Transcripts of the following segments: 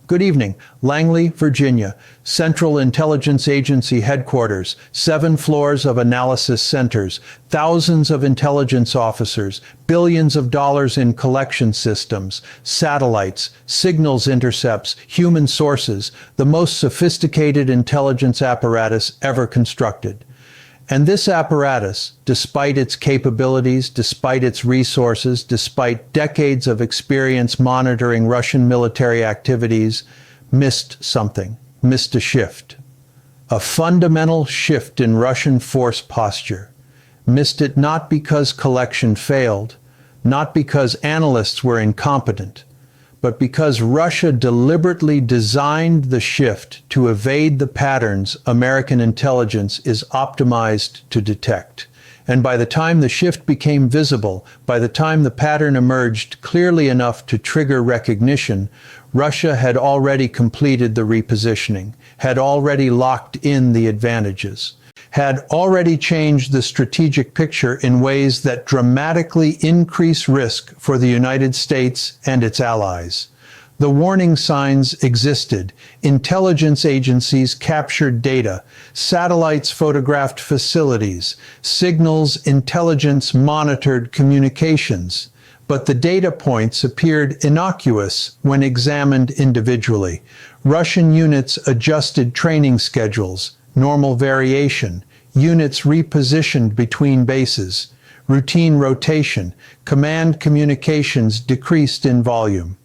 Good evening. Langley, Virginia. Central Intelligence Agency headquarters, 7 floors of analysis centers, thousands of intelligence officers, billions of dollars in collection systems, satellites, signals intercepts, human sources, the most sophisticated intelligence apparatus ever constructed. And this apparatus, despite its capabilities, despite its resources, despite decades of experience monitoring Russian military activities, missed something, missed a shift. A fundamental shift in Russian force posture. Missed it not because collection failed, not because analysts were incompetent, but because Russia deliberately designed the shift to evade the patterns American intelligence is optimized to detect. And by the time the shift became visible, by the time the pattern emerged clearly enough to trigger recognition, Russia had already completed the repositioning, had already locked in the advantages, had already changed the strategic picture in ways that dramatically increase risk for the United States and its allies. The warning signs existed. Intelligence agencies captured data. Satellites photographed facilities. Signals intelligence monitored communications. But the data points appeared innocuous when examined individually. Russian units adjusted training schedules. Normal variation, units repositioned between bases, routine rotation, command communications decreased in volume.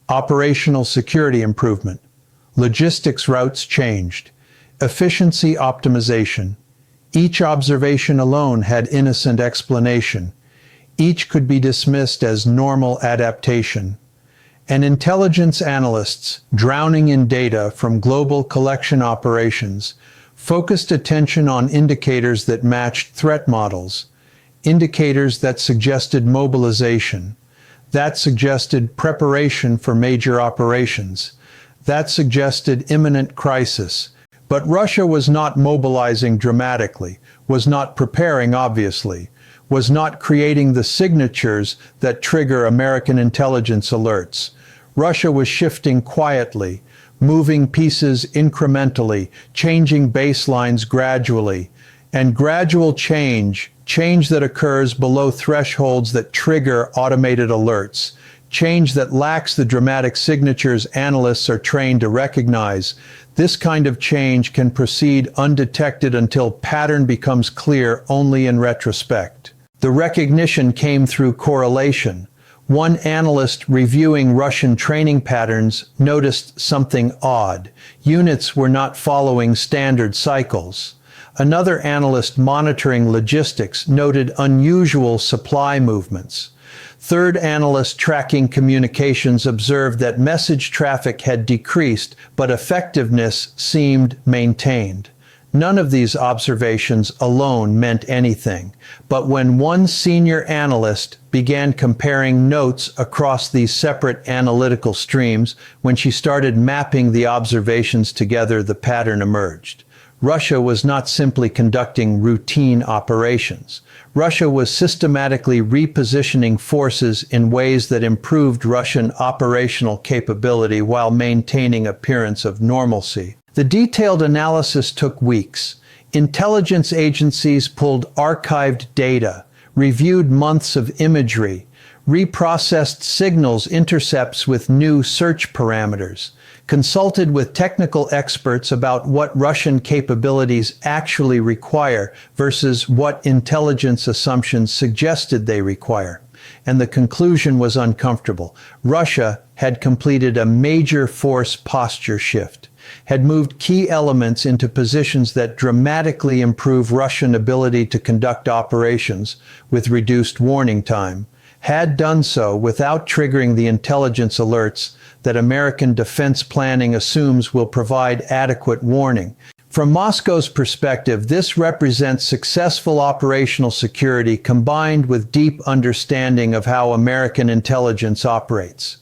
Operational security improvement, logistics routes changed, efficiency optimization. Each observation alone had innocent explanation. Each could be dismissed as normal adaptation. And intelligence analysts, drowning in data from global collection operations, focused attention on indicators that matched threat models, indicators that suggested mobilization, that suggested preparation for major operations, that suggested imminent crisis. But Russia was not mobilizing dramatically, was not preparing obviously, was not creating the signatures that trigger American intelligence alerts. Russia was shifting quietly, moving pieces incrementally, changing baselines gradually. And gradual change that occurs below thresholds that trigger automated alerts, change that lacks the dramatic signatures analysts are trained to recognize. This kind of change can proceed undetected until pattern becomes clear only in retrospect. The recognition came through correlation. One analyst reviewing Russian training patterns noticed something odd. Units were not following standard cycles. Another analyst monitoring logistics noted unusual supply movements. Third analyst tracking communications observed that message traffic had decreased, but effectiveness seemed maintained. None of these observations alone meant anything, but when one senior analyst began comparing notes across these separate analytical streams, when she started mapping the observations together, the pattern emerged. Russia was not simply conducting routine operations. Russia was systematically repositioning forces in ways that improved Russian operational capability while maintaining appearance of normalcy. The detailed analysis took weeks. Intelligence agencies pulled archived data, reviewed months of imagery, reprocessed signals intercepts with new search parameters, consulted with technical experts about what Russian capabilities actually require versus what intelligence assumptions suggested they require. And the conclusion was uncomfortable. Russia had completed a major force posture shift, had moved key elements into positions that dramatically improve Russian ability to conduct operations with reduced warning time, had done so without triggering the intelligence alerts that American defense planning assumes will provide adequate warning. From Moscow's perspective, this represents successful operational security combined with deep understanding of how American intelligence operates.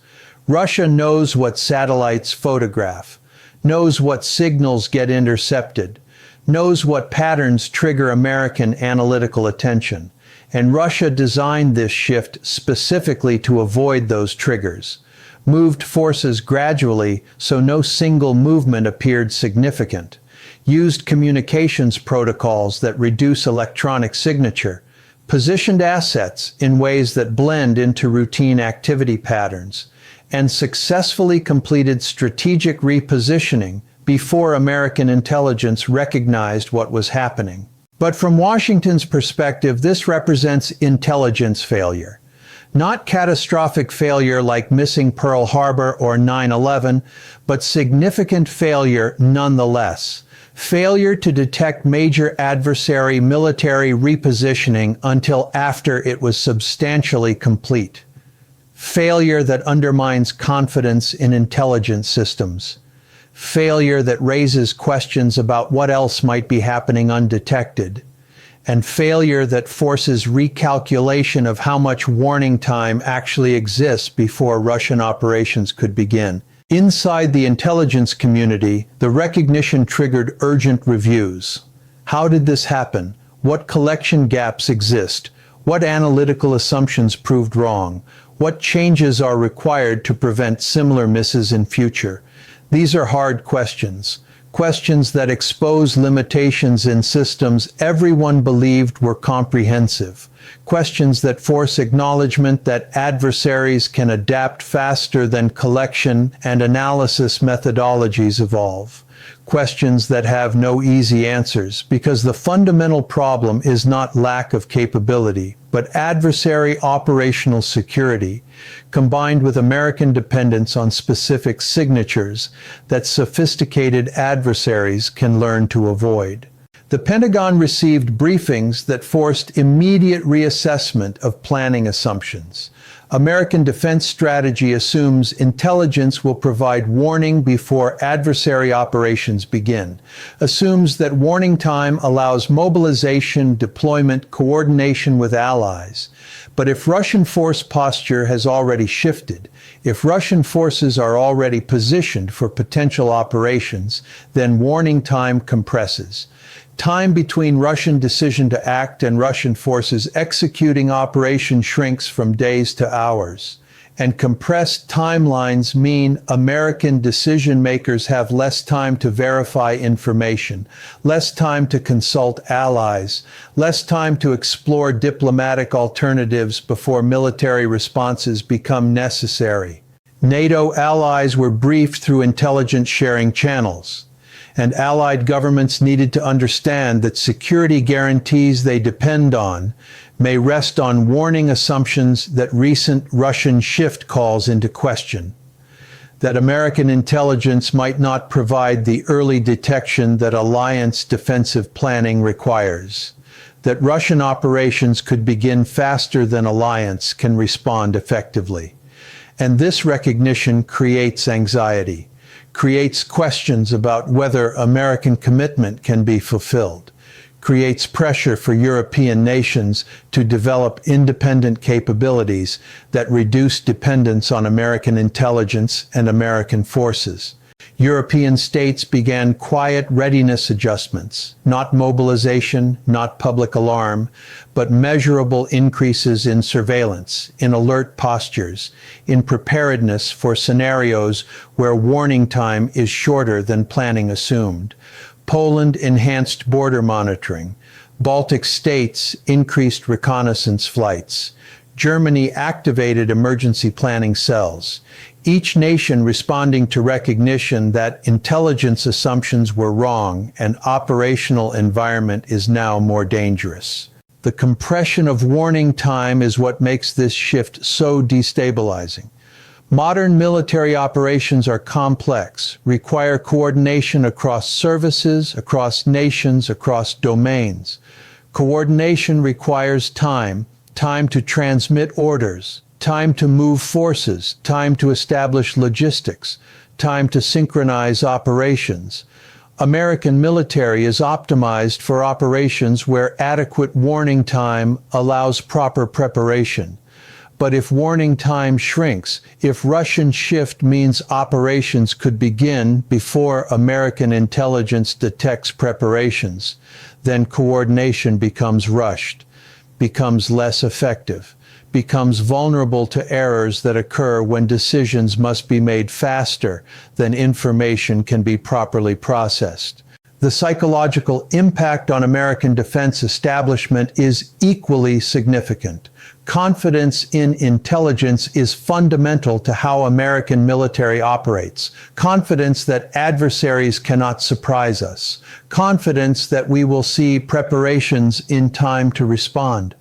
Russia knows what satellites photograph, knows what signals get intercepted, knows what patterns trigger American analytical attention. And Russia designed this shift specifically to avoid those triggers. moved forces gradually so no single movement appeared significant, used communications protocols that reduce electronic signature, positioned assets in ways that blend into routine activity patterns, and successfully completed strategic repositioning before American intelligence recognized what was happening. But from Washington's perspective, this represents intelligence failure. Not catastrophic failure like missing Pearl Harbor or 9/11, but significant failure nonetheless. Failure to detect major adversary military repositioning until after it was substantially complete. Failure that undermines confidence in intelligence systems. Failure that raises questions about what else might be happening undetected. And failure that forces recalculation of how much warning time actually exists before Russian operations could begin. Inside the intelligence community, the recognition triggered urgent reviews. How did this happen? What collection gaps exist? What analytical assumptions proved wrong? What changes are required to prevent similar misses in future? These are hard questions. Questions that expose limitations in systems everyone believed were comprehensive. Questions that force acknowledgement that adversaries can adapt faster than collection and analysis methodologies evolve. Questions that have no easy answers, because the fundamental problem is not lack of capability, but adversary operational security, combined with American dependence on specific signatures that sophisticated adversaries can learn to avoid. The Pentagon received briefings that forced immediate reassessment of planning assumptions. American defense strategy assumes intelligence will provide warning before adversary operations begin, assumes that warning time allows mobilization, deployment, coordination with allies. But if Russian force posture has already shifted, if Russian forces are already positioned for potential operations, then warning time compresses. Time between Russian decision to act and Russian forces executing operation shrinks from days to hours. And compressed timelines mean American decision makers have less time to verify information, less time to consult allies, less time to explore diplomatic alternatives before military responses become necessary. NATO allies were briefed through intelligence sharing channels, and allied governments needed to understand that security guarantees they depend on may rest on warning assumptions that recent Russian shift calls into question. That American intelligence might not provide the early detection that alliance defensive planning requires. That Russian operations could begin faster than alliance can respond effectively. And this recognition creates anxiety, creates questions about whether American commitment can be fulfilled, creates pressure for European nations to develop independent capabilities that reduce dependence on American intelligence and American forces. European states began quiet readiness adjustments, not mobilization, not public alarm, but measurable increases in surveillance, in alert postures, in preparedness for scenarios where warning time is shorter than planning assumed. Poland enhanced border monitoring. Baltic states increased reconnaissance flights. Germany activated emergency planning cells. Each nation responding to recognition that intelligence assumptions were wrong and operational environment is now more dangerous. The compression of warning time is what makes this shift so destabilizing. Modern military operations are complex, require coordination across services, across nations, across domains. Coordination requires time to transmit orders, time to move forces, time to establish logistics, time to synchronize operations. American military is optimized for operations where adequate warning time allows proper preparation. But if warning time shrinks, if Russian shift means operations could begin before American intelligence detects preparations, then coordination becomes rushed, becomes less effective, becomes vulnerable to errors that occur when decisions must be made faster than information can be properly processed. The psychological impact on American defense establishment is equally significant. Confidence in intelligence is fundamental to how American military operates. Confidence that adversaries cannot surprise us. Confidence that we will see preparations in time to respond.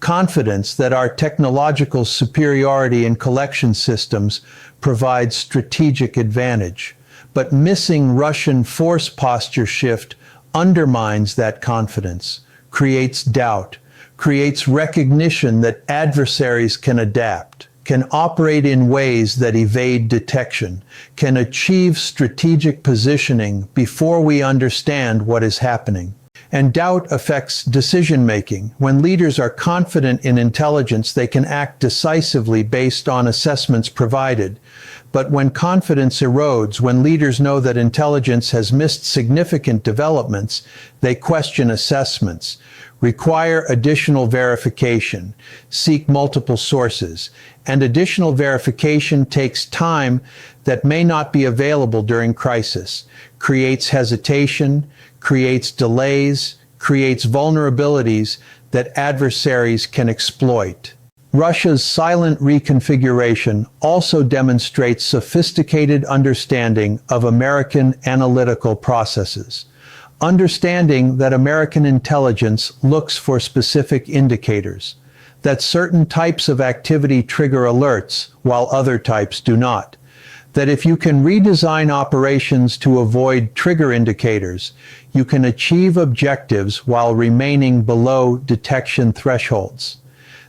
Confidence that our technological superiority in collection systems provides strategic advantage. But missing Russian force posture shift undermines that confidence, creates doubt, creates recognition that adversaries can adapt, can operate in ways that evade detection, can achieve strategic positioning before we understand what is happening. And doubt affects decision-making. When leaders are confident in intelligence, they can act decisively based on assessments provided. But when confidence erodes, when leaders know that intelligence has missed significant developments, they question assessments, require additional verification, seek multiple sources, and additional verification takes time that may not be available during crisis, creates hesitation, creates delays, creates vulnerabilities that adversaries can exploit. Russia's silent reconfiguration also demonstrates sophisticated understanding of American analytical processes. Understanding that American intelligence looks for specific indicators, that certain types of activity trigger alerts while other types do not, that if you can redesign operations to avoid trigger indicators, you can achieve objectives while remaining below detection thresholds.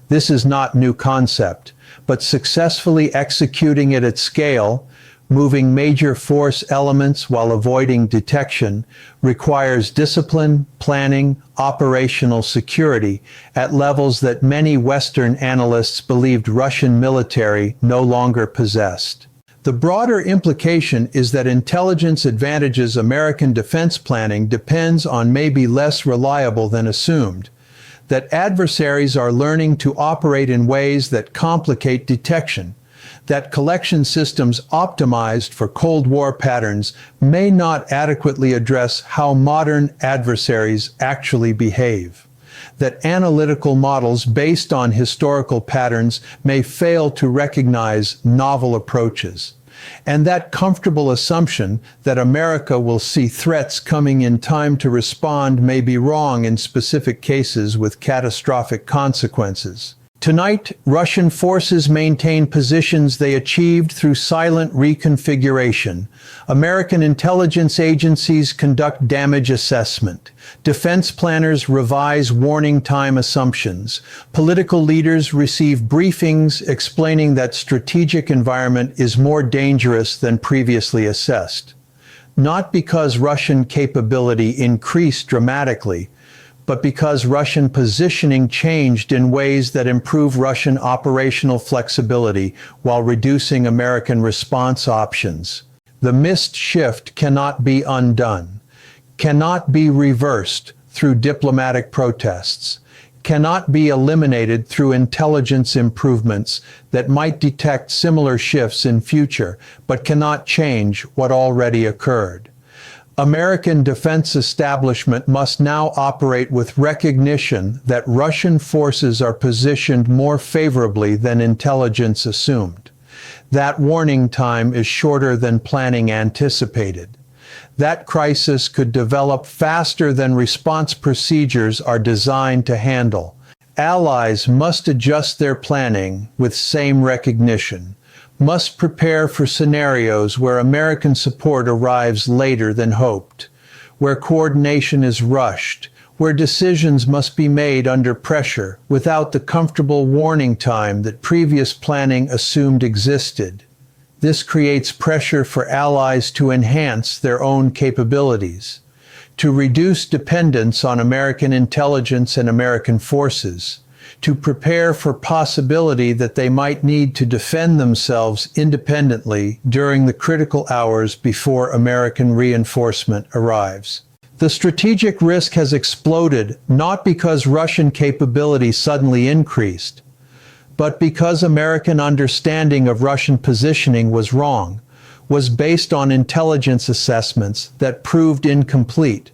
This is not new concept, but successfully executing it at scale, moving major force elements while avoiding detection, requires discipline, planning, operational security at levels that many Western analysts believed Russian military no longer possessed. The broader implication is that intelligence advantages American defense planning depends on maybe less reliable than assumed, that adversaries are learning to operate in ways that complicate detection, that collection systems optimized for Cold War patterns may not adequately address how modern adversaries actually behave, that analytical models based on historical patterns may fail to recognize novel approaches, and that comfortable assumption that America will see threats coming in time to respond may be wrong in specific cases with catastrophic consequences. Tonight, Russian forces maintain positions they achieved through silent reconfiguration. American intelligence agencies conduct damage assessment. Defense planners revise warning time assumptions. Political leaders receive briefings explaining that strategic environment is more dangerous than previously assessed. Not because Russian capability increased dramatically, but because Russian positioning changed in ways that improve Russian operational flexibility while reducing American response options. The missed shift cannot be undone, cannot be reversed through diplomatic protests, cannot be eliminated through intelligence improvements that might detect similar shifts in future, but cannot change what already occurred. American defense establishment must now operate with recognition that Russian forces are positioned more favorably than intelligence assumed. That warning time is shorter than planning anticipated. That crisis could develop faster than response procedures are designed to handle. Allies must adjust their planning with same recognition, must prepare for scenarios where American support arrives later than hoped, where coordination is rushed, where decisions must be made under pressure without the comfortable warning time that previous planning assumed existed. This creates pressure for allies to enhance their own capabilities, to reduce dependence on American intelligence and American forces, to prepare for possibility that they might need to defend themselves independently during the critical hours before American reinforcement arrives. The strategic risk has exploded not because Russian capability suddenly increased, but because American understanding of Russian positioning was wrong, was based on intelligence assessments that proved incomplete.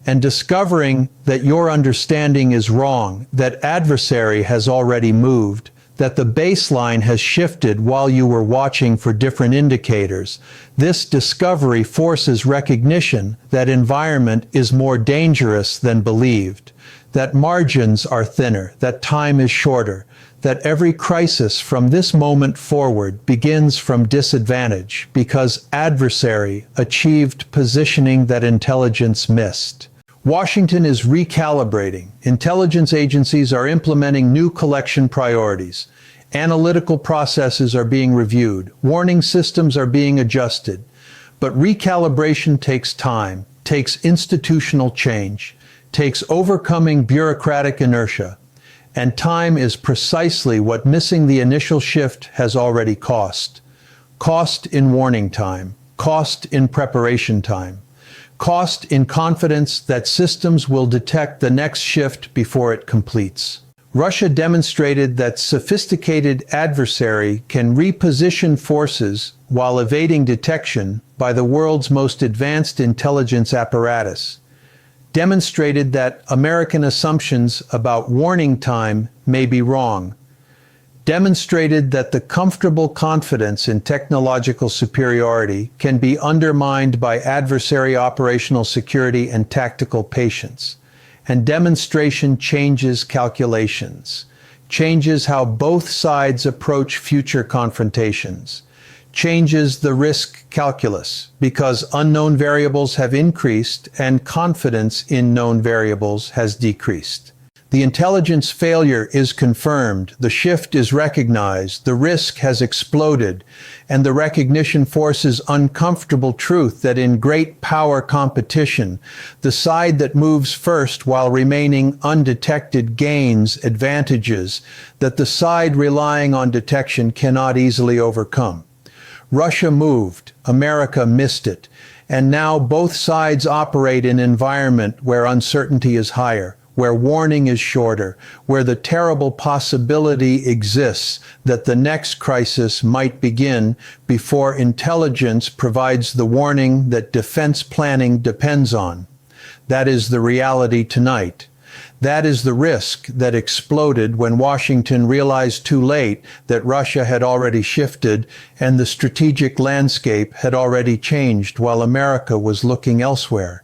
And discovering that your understanding is wrong, that adversary has already moved, that the baseline has shifted while you were watching for different indicators, this discovery forces recognition that environment is more dangerous than believed, that margins are thinner, that time is shorter, that every crisis from this moment forward begins from disadvantage because adversary achieved positioning that intelligence missed. Washington is recalibrating. Intelligence agencies are implementing new collection priorities. Analytical processes are being reviewed. Warning systems are being adjusted. But recalibration takes time, takes institutional change, takes overcoming bureaucratic inertia. And time is precisely what missing the initial shift has already cost. Cost in warning time, cost in preparation time, cost in confidence that systems will detect the next shift before it completes. Russia demonstrated that sophisticated adversary can reposition forces while evading detection by the world's most advanced intelligence apparatus. Demonstrated that American assumptions about warning time may be wrong. Demonstrated that the comfortable confidence in technological superiority can be undermined by adversary operational security and tactical patience. And demonstration changes calculations, changes how both sides approach future confrontations, changes the risk calculus because unknown variables have increased and confidence in known variables has decreased. The intelligence failure is confirmed, the shift is recognized, the risk has exploded, and the recognition forces uncomfortable truth that in great power competition, the side that moves first while remaining undetected gains advantages that the side relying on detection cannot easily overcome. Russia moved, America missed it, and now both sides operate in an environment where uncertainty is higher, where warning is shorter, where the terrible possibility exists that the next crisis might begin before intelligence provides the warning that defense planning depends on. That is the reality tonight. That is the risk that exploded when Washington realized too late that Russia had already shifted and the strategic landscape had already changed while America was looking elsewhere.